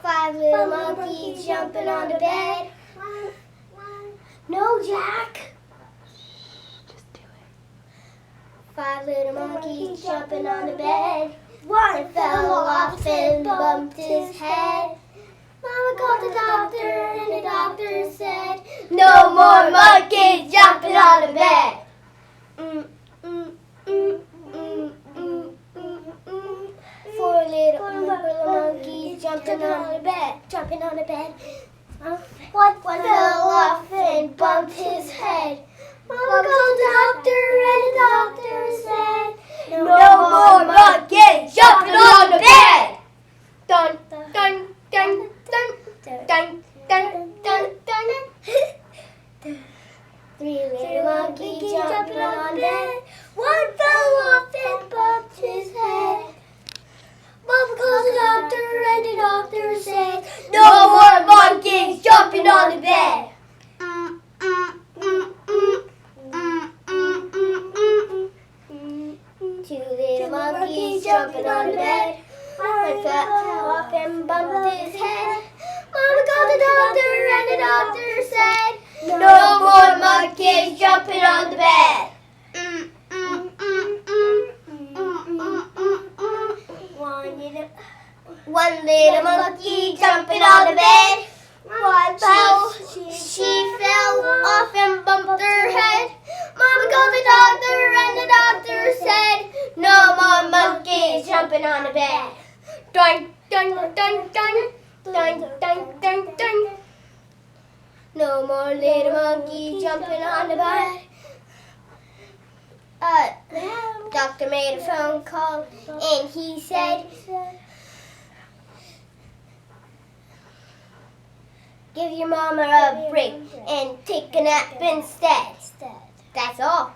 5 little monkeys jumping on the bed. No, Jack. Just do it. 5 little monkeys jumping on the bed. One fell off and bumped his head. Mama called the doctor and the doctor said, no more monkeys jumping on the bed. 4 little monkeys jumping on the bed. One fell off and bumped his head. Mama called the doctor and the doctor said, no more monkeys jumping on the bed. Dun dun dun dun dun dun dun dun. 3 little monkeys jumping on the bed. One fell off and bumped his head. Mama called the doctor and the doctor said, no more monkeys jumping on the bed. 2 little monkeys jumping on the bed. One fell off and bumped his head. Mama called the doctor and the doctor said, no more monkeys jumping on the bed. One little monkey jumping on the bed. She fell off and bumped her head. Mama called the doctor and the doctor said, no more monkeys jumping on the bed. Dun dun dun dun dun dun dun dun. No more little monkeys jumping on the bed. Doctor made a phone call and he said, give your mama a break and take a nap instead. That's all.